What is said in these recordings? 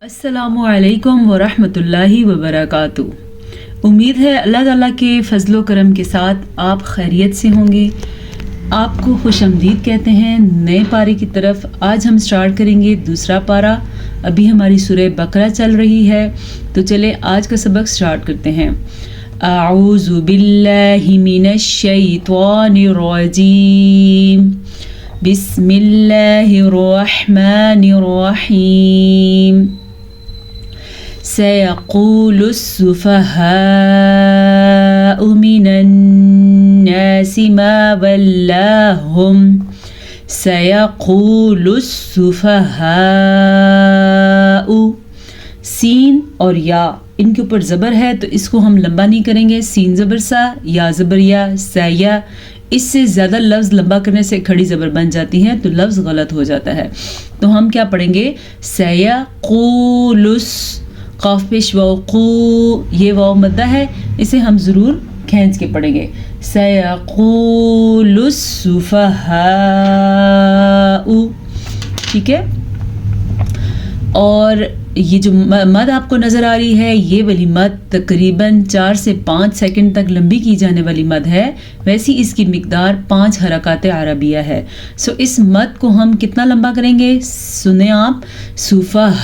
अस्सलामु अलैकुम वरहमतुल्लाहि वबरकातुहू। उम्मीद है अल्लाह ताला के फजलो करम के साथ आप खैरियत से होंगे। आपको खुशआमदीद कहते हैं नए पारे की तरफ। आज हम स्टार्ट करेंगे दूसरा पारा। अभी हमारी सूरह बकरा चल रही है, तो चले आज का सबक स्टार्ट करते हैं। आऊज़ु बिल्लाहि मिनश शैतानिर रजीम। बिस्मिल्लाहिर रहमानिर रहीम। सयक़ूलुस सुफ़हाउ मिनन नासि मा वल्लाहुम। सयक़ूलुस सुफ़हाउ। सीन और या इनके ऊपर ज़बर है, तो इसको हम लंबा नहीं करेंगे। सीन ज़बर सा, या ज़बर या, सया। इससे ज़्यादा लफ्ज़ लंबा करने से खड़ी ज़बर बन जाती है, तो लफ्ज़ गलत हो जाता है। तो हम क्या पढ़ेंगे? सयक़ूलुस, क़ाफ़ पेश वाव क़ू, ये वाव मद्दा है, इसे हम ज़रूर खींच के पढ़ेंगे। सयक़ूलुस सुफ़हाउ, ठीक है। और ये जो मद आपको नज़र आ रही है, ये वाली मद तकरीबन 4 से 5 सेकंड तक लंबी की जाने वाली मद है। वैसी इसकी मिकदार 5 हरकात अरबिया है। सो इस मद को हम कितना लंबा करेंगे? सुने आप, सुफ़हाउ।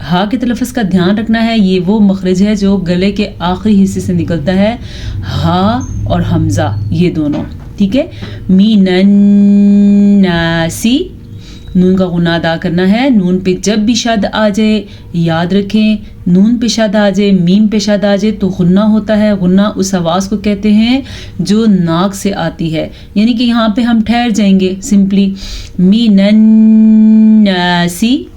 हा के तलफ़्फ़ुज़ का ध्यान रखना है। ये वो मखरज है जो गले के आखिरी हिस्से से निकलता है, हा और हमज़ा, ये दोनों, ठीक है। मीनन नासी, नून का गुना अदा करना है। नून पे जब भी शद आ जाए, याद रखें, नून पे शद आ जाए, मीम पे शद आ जाए तो गुन्ना होता है। गुन्ना उस आवाज़ को कहते हैं जो नाक से आती है, यानी कि यहाँ पे हम ठहर जाएंगे सिंपली। मीनन नासी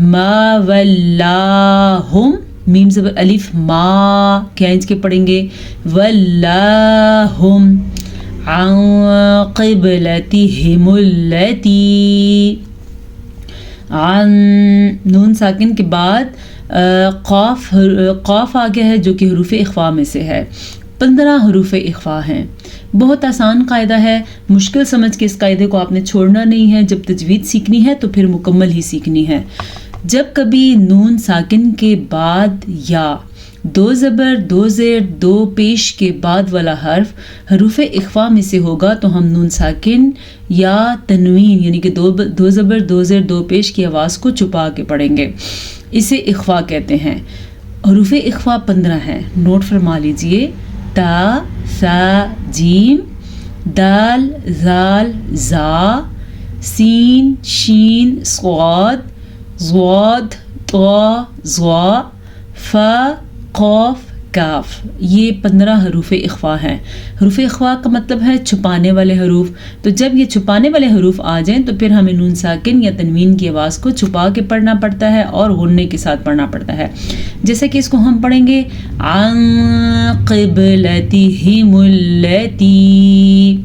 मा वल्लाहुम, मीम ज़बर अलिफ मा खींच के पढ़ेंगे। वल्लाहुम अन क़िबलतिहिमुल्लती। आन, नून साकिन के बाद क़ाफ़ आ गया है, जो कि हरूफ़ इख़्फ़ा में से है। 15 हरूफ़ इख़्फ़ा हैं। बहुत आसान कायदा है, मुश्किल समझ के इस कायदे को आपने छोड़ना नहीं है। जब तजवीद सीखनी है तो फिर मुकम्मल ही सीखनी है। जब कभी नून साकिन के बाद या 2 ज़बर 2 ज़ेर 2 पेश के बाद वाला हर्फ हरूफ़ इख़्फ़ा में से होगा, तो हम नून साकिन या तनवीन यानी कि 2 ज़बर 2 ज़ेर 2 पेश की आवाज़ को छुपा के पढ़ेंगे। इसे इख़्फ़ा कहते हैं। हरूफ़ इख़्फ़ा 15 हैं, नोट फरमा लीजिए। ता, सा, जीम, दाल, ज़ाल, ज़ा, सीन, शीन, स्वाद, ज़्वाद, ता, ज़्वा, फ़ा, क़ाफ़, काफ। ये 15 हरूफ़ इख़्फ़ा हैं। हरूफ़ इख़्फ़ा का मतलब है छुपाने वाले हरूफ। तो जब ये छुपाने वाले हरूफ आ जाएं तो फिर हमें नून साकिन या तनवीन की आवाज़ को छुपा के पढ़ना पड़ता है और गुन्ने के साथ पढ़ना पड़ता है। जैसे कि इसको हम पढ़ेंगे अन क़िबलतिहिमुल्लती।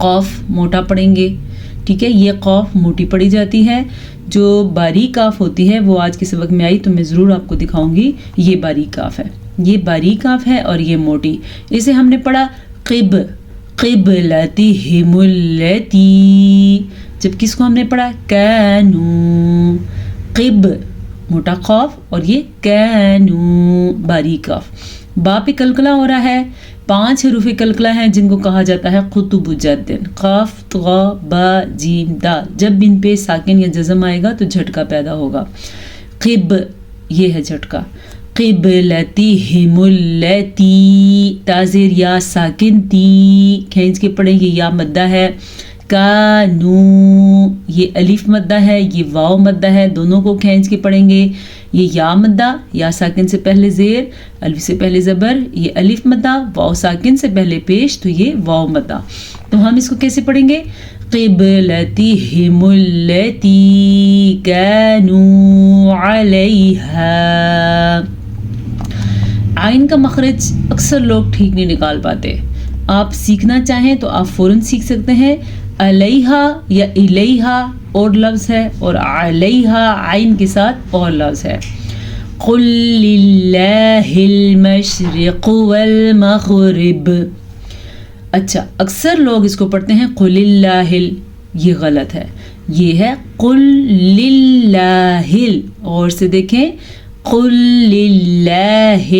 क़ाफ़ मोटा पढ़ेंगे, ठीक है। ये क़ाफ़ मोटी पढ़ी जाती है। जो बारीक काफ होती है वो आज के सबक में आई, तो मैं ज़रूर आपको दिखाऊंगी। ये बारीक काफ है, ये बारीक काफ है, और ये मोटी। इसे हमने पढ़ा क़िबलतिहिमुल्लती, जबकि इसको हमने पढ़ा कानू। क़िब मोटा क़ाफ और ये कानू बारीक काफ। बा पे कलकला हो रहा है। 5 हरूफ़ कलकला हैं जिनको कहा जाता है क़ुतुबुज्जद्दिन। क़ाफ़, ता, बा, जीम, दाल। जब इन पे साकिन या जज़म आएगा तो झटका पैदा होगा। क़िब, ये है झटका। क़िबलतिहिमुल्लती, ताज़ेर या साकिन ती खींच के पढ़ेंगे, या मद्दा है। कानू, ये अलिफ मद्दा है, ये वाव मद्दा है, दोनों को खींच के पढ़ेंगे। ये या मद्दा, या साकिन से पहले ज़ेर, अलिफ से पहले ज़बर, ये अलिफ मद्दा, वाव साकिन से पहले पेश, तो ये वाव मद्दा। तो हम इसको कैसे पढ़ेंगे? क़िबलतिहिमुल्लती कानू अलैहा। आइन का मखरज अक्सर लोग ठीक नहीं निकाल पाते। आप सीखना चाहें तो आप फ़ौरन सीख सकते हैं। अलैहा या इलैहा और लफ्ज़ है, और अलैहा आइन के साथ और लफ्ज़ है। क़ुल लिल्लाहिल मशरिक़ु वल मग़रिब। अच्छा, अक्सर लोग इसको पढ़ते हैं क़ुलिल्लाहिल, یہ غلط ہے. یہ ہے قل للہ. اور سے دیکھیں قل للہ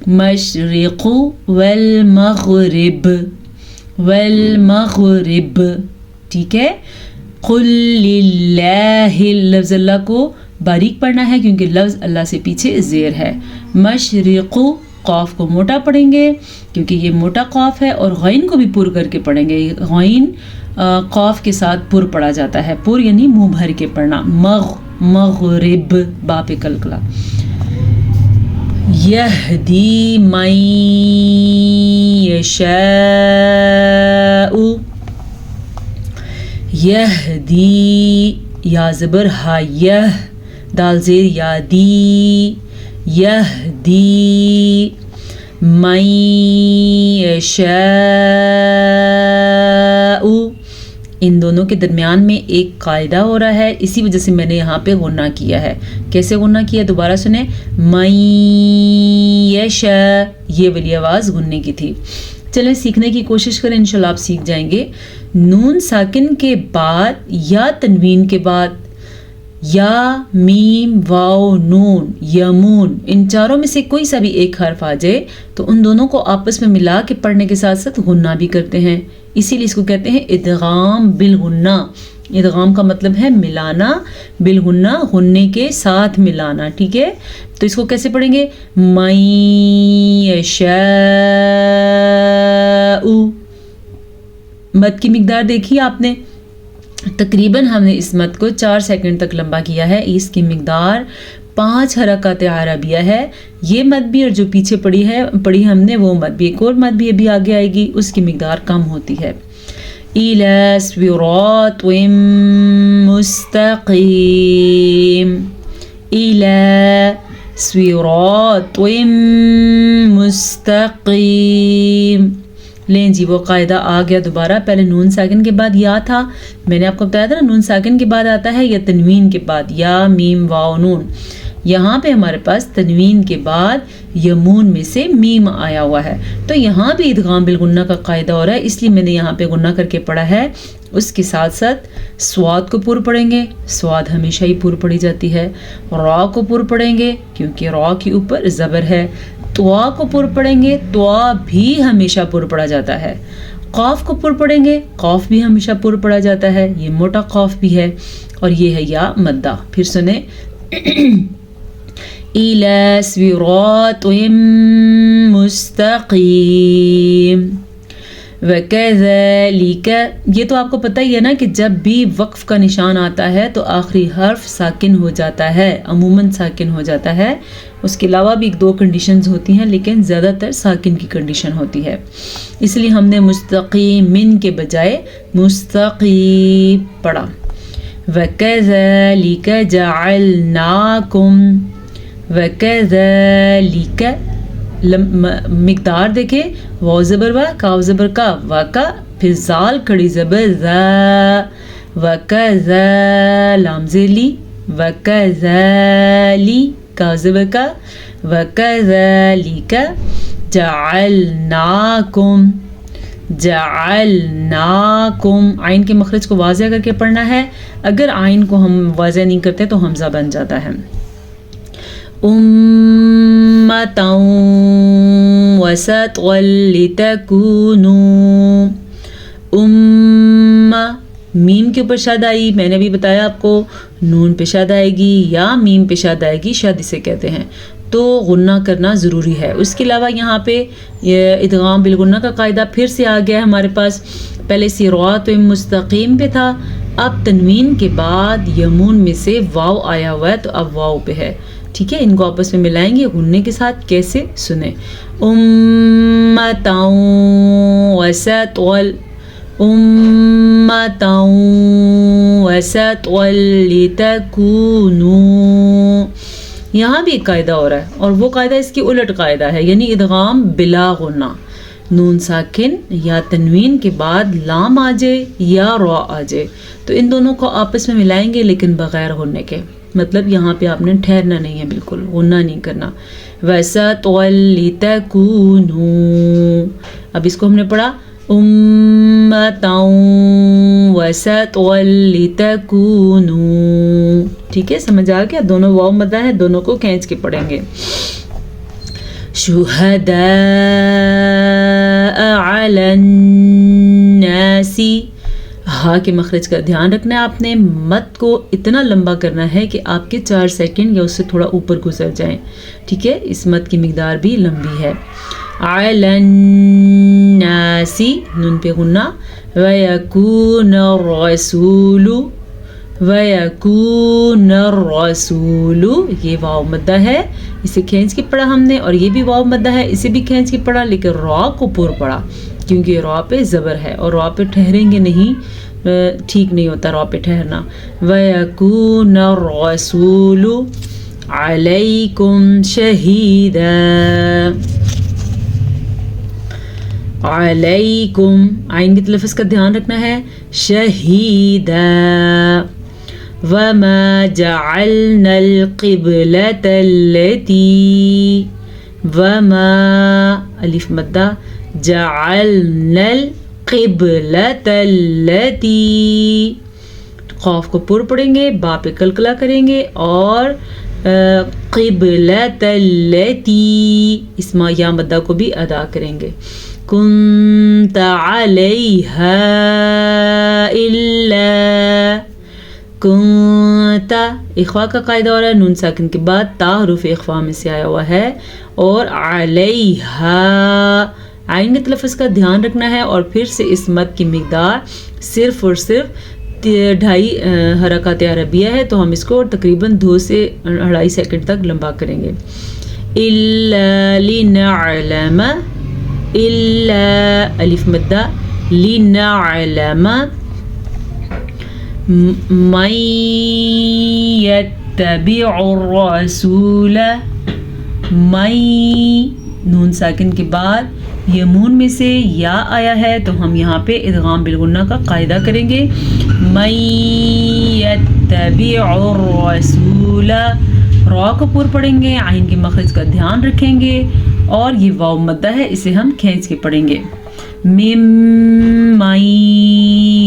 المشرق والمغرب. والمغرب ٹھیک ہے. قل للہ لفظ اللہ کو باریک پڑھنا ہے کیونکہ لفظ اللہ سے پیچھے زیر ہے. مشرق قاف کو موٹا پڑھیں گے کیونکہ یہ موٹا قاف ہے اور غین کو بھی پر کر کے پڑھیں گے. غین قاف کے ساتھ پر پڑھا جاتا ہے. پر یعنی منہ بھر کے پڑھنا. مغرب با پہ کلکلا. یہدی من یشاء. یہدی یا زبر ہا یہ دال زیر یا دی. یہدی من یشاء. ان دونوں کے درمیان میں ایک قاعدہ ہو رہا ہے, اسی وجہ سے میں نے یہاں پہ غنہ کیا ہے. کیسے غنہ کیا دوبارہ سنیں. من یشاء یہ والی آواز غننے کی تھی. چلیں سیکھنے کی کوشش کریں, انشاءاللہ آپ سیکھ جائیں گے. نون ساکن کے بعد یا تنوین کے بعد یا میم واو نون یمون ان چاروں میں سے کوئی سا بھی ایک حرف آ جائے تو ان دونوں کو آپس میں ملا کے پڑھنے کے ساتھ ساتھ غنہ بھی کرتے ہیں. اسی لیے اس کو کہتے ہیں ادغام بالغنہ. ادغام کا مطلب ہے ملانا, بالغنہ غننے کے ساتھ ملانا. ٹھیک ہے, تو اس کو کیسے پڑھیں گے. من یشاء. مد کی مقدار دیکھی آپ نے, تقریباً ہم نے اس مد کو 4 سیکنڈ تک لمبا کیا ہے. اس کی مقدار 5 حرکات عربیہ ہے. یہ مد بھی اور جو پیچھے پڑھی ہم نے وہ مد بھی, ایک اور مد بھی ابھی آگے آئے گی, اس کی مقدار کم ہوتی ہے. إِلَى صِرَاطٍ مُسْتَقِيمٍ. إِلَى صِرَاطٍ مُسْتَقِيمٍ. لیں جی وہ قاعدہ آ گیا دوبارہ. پہلے نون ساکن کے بعد یا تھا, میں نے آپ کو بتایا تھا نا نون ساکن کے بعد آتا ہے یا تنوین کے بعد یا میم واو نون. یہاں پہ ہمارے پاس تنوین کے بعد یمون میں سے میم آیا ہوا ہے, تو یہاں بھی ادغام بالغنہ کا قاعدہ ہو رہا ہے, اس لیے میں نے یہاں پہ غنہ کر کے پڑھا ہے. اس کے ساتھ ساتھ سواد کو پر پڑھیں گے, سواد ہمیشہ ہی پر پڑھی جاتی ہے. را کو پر پڑھیں گے کیونکہ را کے اوپر زبر ہے. توا کو پر پڑھیں گے, توا بھی ہمیشہ پر پڑھا جاتا ہے. قاف کو پر پڑھیں گے, قاف بھی ہمیشہ پر پڑھا جاتا ہے, یہ موٹا قاف بھی ہے. اور یہ ہے یا مدہ. پھر سنیں إِلَى صِرَاطٍ مُسْتَقِيمٍ. وَكَذَلِكَ یہ تو آپ کو پتہ ہی ہے نا کہ جب بھی وقف کا نشان آتا ہے تو آخری حرف ساکن ہو جاتا ہے, عموماً ساکن ہو جاتا ہے. اس کے علاوہ بھی 1-2 کنڈیشنز ہوتی ہیں لیکن زیادہ تر ساکن کی کنڈیشن ہوتی ہے, اس لیے ہم نے مستقیمن کے بجائے مستقیم پڑھا. وَكَذَلِكَ جَعَلْنَاكُمْ. وَكَذَلِكَ مقدار دیکھیں, واو زبر وا, کاف زبر کا, وا کا, پھر زال کھڑی زبر ذا, وَكَذَا لام زیر لی, وَكَذَلِي کاف زبر کا, وَكَذَلِكَ جَعَلْنَاكُمْ. جَعَلْنَاكُمْ عین کے مخرج کو واضح کر کے پڑھنا ہے. اگر عین کو ہم واضح نہیں کرتے تو حمزہ بن جاتا ہے. أُمَّةً وَسَطًا لِتَكُونُوا. میم کے اوپر شد آئی, میں نے بھی بتایا آپ کو, نون پہ شد آئے گی یا میم پہ شد آئے گی, شد اسے کہتے ہیں, تو غنہ کرنا ضروری ہے. اس کے علاوہ یہاں پہ ادغام بالغنہ کا قاعدہ پھر سے آ گیا ہے ہمارے پاس. پہلے صراط مستقیم پہ تھا, اب تنوین کے بعد یمون میں سے واو آیا ہوا ہے تو اب واو پہ ہے. ٹھیک ہے, ان کو آپس میں ملائیں گے غننے کے ساتھ. کیسے سنیں. أُمَّةً وَسَطًا. أُمَّةً وَسَطًا لِتَكُونُوا. یہاں بھی ایک قاعدہ ہو رہا ہے اور وہ قاعدہ اس کی الٹ قاعدہ ہے, یعنی ادغام بلا غنہ. نون ساکن یا تنوین کے بعد لام آ جائے یا را آ جائے تو ان دونوں کو آپس میں ملائیں گے لیکن بغیر غننے کے. مطلب یہاں پہ آپ نے ٹھہرنا نہیں ہے, بالکل غنہ نہیں کرنا. وَسَطًا لِتَكُونُوا. اب اس کو ہم نے پڑھا उम्मतन वसतन लितकूनू। ठीक है, समझ आ गया? दोनों वाव मद्दा है, दोनों को खींच के पढ़ेंगे। शुहदा अलन नासी, हा के मखरज का ध्यान रखना है आपने। मत को इतना लंबा करना है कि आपके 4 सेकंड या उससे थोड़ा ऊपर गुजर जाएं। ठीक है, इस मत की मिकदार भी लंबी है। अलन नासी, नून पे गुन्ना। वयकून रसूलु, वयकून रसूलु, ये वाव मद्दा है, इसे खींच के पढ़ा हमने। और ये भी वाव मद्दा है, इसे भी खींच के पढ़ा, लेकिन रॉ को पूर पढ़ा क्योंकि रॉ पे ज़बर है और रॉ पे ठहरेंगे नहीं, ठीक नहीं होता रॉ पे ठहरना। वयकून रसूलु अलैकुम शहीदा, अलैकुम, आइन की तलफ़्फ़ुज़ का ध्यान रखना है। शहीदा, वमा जअलनल क़िबलतल्लती, वमा अलिफ मद्दा, जअलनल क़िबलतल्लती, क़ाफ को पुर पढ़ेंगे, बा पे कलकला करेंगे और क़िबलतल्लती इसमा या मद्दा को भी अदा करेंगे। कुन्त अलैहा इल्ला, कुन्ता, इख्वा का कायदा हो रहा है, नून साकिन के बाद ता हरूफ इख्वा में से आया हुआ है। और अलैहा, आइन के तलफ़्फ़ुज़ का ध्यान रखना है और फिर से इस मद की मिकदार सिर्फ और सिर्फ 2.5 हरकत अरबिया है, तो हम इसको तकरीबन 2 से 2.5 सेकंड तक लंबा करेंगे। इल्ला लिनअलम, इल्ला अलिफ मद्दा, लिनअलम मन यत्तबिउर रसूल, मई, नून साकिन के बाद यमून में से या आया है तो हम यहाँ पे इदगाम बिलगुन्ना का कायदा करेंगे। मन यत्तबिउर रसूल, रॉ को पूर पढ़ेंगे, आइन के मखरज का ध्यान रखेंगे और ये वाव मद्दा है, इसे हम खींच के पढ़ेंगे। मिम्मन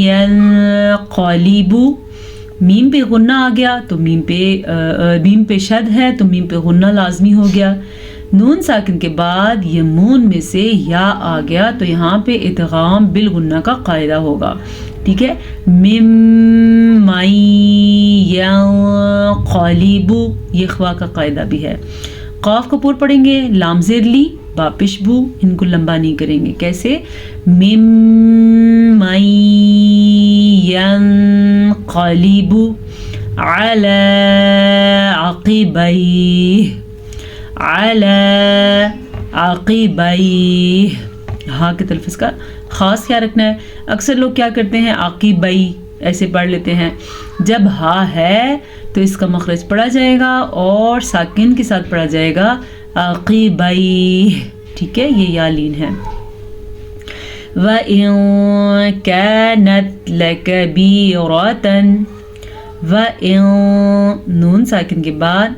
यनक़लिबु, मीम पे गुन्ना आ गया तो मीम पे शद है तो मीम पे गुन्ना लाजमी हो गया। नून साकिन के बाद यमून में से या आ गया तो यहाँ पे इदगाम बिल गुन्ना का कायदा होगा। ठीक है, मिम्मन यनक़लिबु, ये ख्वा का कायदा भी है। क़ाफ को पूर पढ़ेंगे, लाम ज़ेर ली, बा पेशबू, इनको लंबा नहीं करेंगे। कैसे? मिम्मन यनक़लिबु अला अक़िबैह, अला अक़िबैह, हाँ के तलफ़्फ़ुज़ का ख़ास क्या रखना है। अक्सर लोग क्या करते हैं, आक़िबै ऐसे पढ़ लेते हैं। जब हा है तो इसका मखरज पढ़ा जाएगा और साकिन के साथ पढ़ा जाएगा अक़िबैह। ठीक है, ये या लीन है। व इन कानत लकबीरतन, व इन, नून साकिन के बाद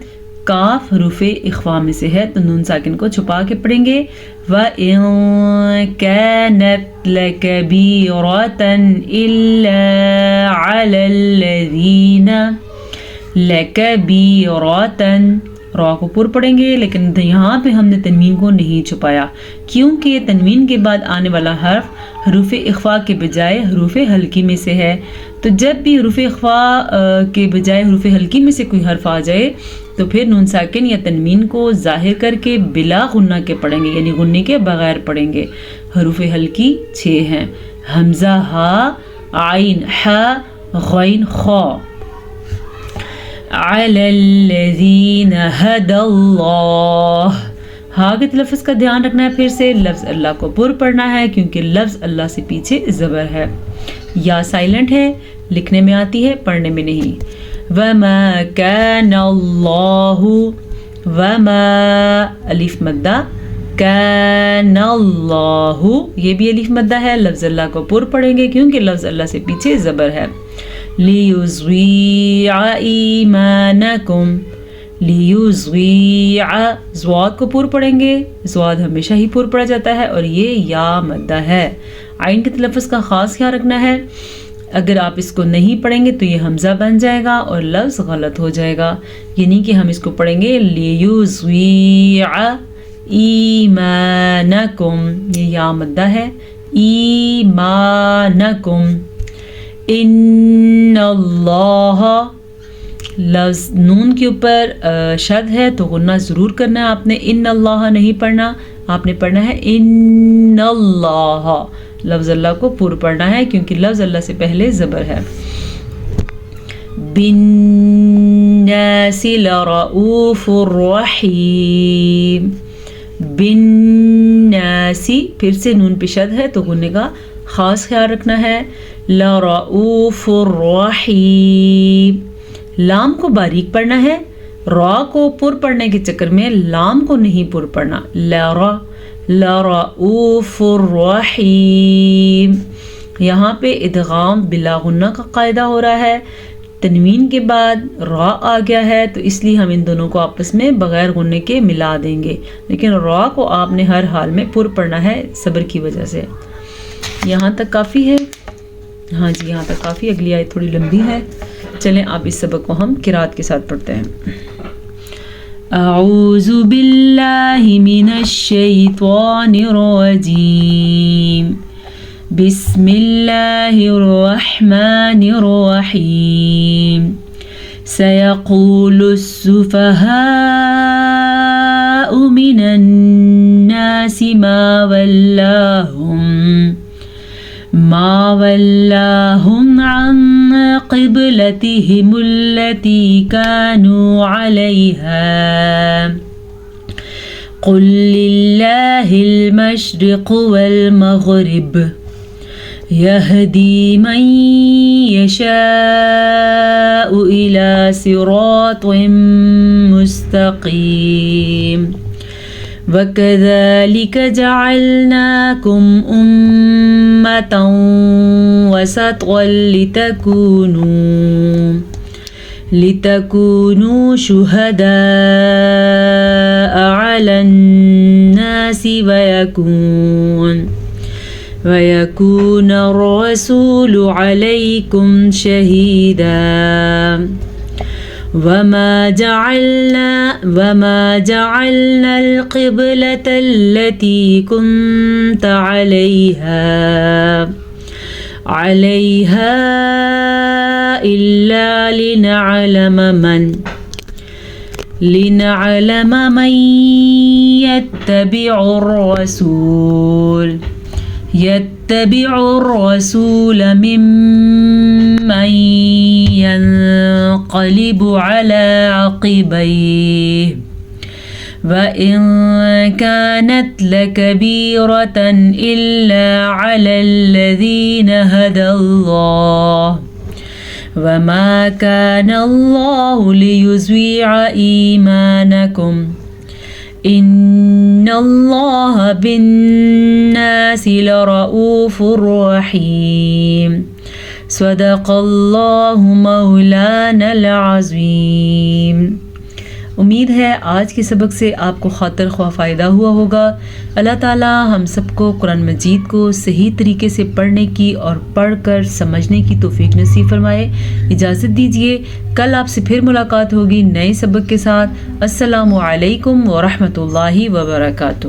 काफ हरूफे इख्वा में से है तो नून साकिन को छुपा के पढ़ेंगे। व इन कानत लकबीरतन इल्ला अलल्लज़ीना, लकबीरतन, रॉ को पुर पढ़ेंगे लेकिन यहाँ पे हमने तनवीन को नहीं छुपाया क्योंकि तनवीन के बाद आने वाला हर्फ हरूफ इख्फा के बजाय हरूफ हल्की में से है। तो जब भी हरूफ इख्फा के बजाय हरूफ हल्की में से कोई हर्फ आ जाए तो फिर नून साकिन या तनवीन को ज़ाहिर करके बिला गुन्ना के पढ़ेंगे, यानी गुन्ने के बगैर पढ़ेंगे। हरूफ हल्की 6 हैं, हमज़ा, हा, आइन, हा, गैन, खा। अलल्लज़ीन हदल्लाह, हा के तलफ़्फ़ुज़ का ध्यान रखना है। फिर से लफ्ज़ अल्लाह को पुर पढ़ना है क्योंकि लफ्ज़ अल्लाह से पीछे ज़बर है। या साइलेंट है, लिखने में आती है, पढ़ने में नहीं। वमा कानल्लाहु, वमा अलिफ मद्दा, कानल्लाहु, ये भी अलिफ मद्दा है। लफ्ज़ अल्लाह को पुर पढ़ेंगे क्योंकि लफ्ज़ अल्लाह से पीछे ज़बर है। लियुज़्वीअ ईमानकुम, लियुज़्वीअ, ज़्वाद को पुर पढ़ेंगे। ज़्वाद हमेशा ही पुर पढ़ा जाता है और ये या मद्दा है। عین کے تلفظ کا خاص خیال رکھنا ہے، اگر آپ اس کو نہیں پڑھیں گے تو یہ حمزہ بن جائے گا اور لفظ غلط ہو جائے گا، یعنی کہ ہم اس کو پڑھیں گے لیُزوِیع ایمانکم، یہ یا مدہ ہے، ایمانکم، ان اللہ، لفظ نون کے اوپر شد ہے تو غنہ ضرور کرنا ہے آپ نے، ان اللہ نہیں پڑھنا، آپ نے پڑھنا ہے ان اللہ، لفظ اللہ کو پر پڑھنا ہے کیونکہ لفظ اللہ سے پہلے زبر ہے۔ بالناس لرؤوف الرحیم، بالناس پھر سے نون پہ شد ہے تو غنے کا خاص خیال رکھنا ہے، لرؤوف الرحیم، لام کو باریک پڑھنا ہے، را کو پر پڑھنے کے چکر میں لام کو نہیں پر پڑھنا، لرؤوف الرحیم، یہاں پہ ادغام بلا غنہ کا قاعدہ ہو رہا ہے، تنوین کے بعد را آ گیا ہے تو اس لیے ہم ان دونوں کو آپس میں بغیر غنے کے ملا دیں گے، لیکن را کو آپ نے ہر حال میں پر پڑھنا ہے صبر کی وجہ سے۔ یہاں تک کافی ہے، ہاں جی یہاں تک کافی، اگلی آیت تھوڑی لمبی ہے، چلیں اب اس سبق کو ہم قرات کے ساتھ پڑھتے ہیں۔ اعوذ باللہ من الشیطان الرجیم، بسم اللہ الرحمن الرحیم، سیقول السفہاء من الناس ما ولاهم عن قبلتهم التي كانوا عليها قل لله المشرق والمغرب يهدي من يشاء إلى صراط مستقيم وَكَذَلِكَ جَعَلْنَاكُمْ أُمَّةً وَسَطًا لِتَكُونُوا شُهَدَاءَ عَلَى النَّاسِ وَيَكُونَ الرَّسُولُ عَلَيْكُمْ شَهِيدًا وَمَا جَعَلْنَا الْقِبْلَةَ الَّتِي كُنْتَ عَلَيْهَا إِلَّا لِنَعْلَمَ مَنْ يتبع الرسول ممن ينقلب على عقبيه وإن كانت لكبيرة إلا على الذين هدى الله وما كان الله ليضيع إيمانكم إن الله بالناس لرؤوف رحيم صدق اللہ مولانا العظیم۔ امید ہے آج کے سبق سے آپ کو خاطر خواہ فائدہ ہوا ہوگا۔ اللہ تعالیٰ ہم سب کو قرآن مجید کو صحیح طریقے سے پڑھنے کی اور پڑھ کر سمجھنے کی توفیق نصیب فرمائے۔ اجازت دیجیے، کل آپ سے پھر ملاقات ہوگی نئے سبق کے ساتھ۔ السلام علیکم ورحمۃ اللہ وبرکاتہ۔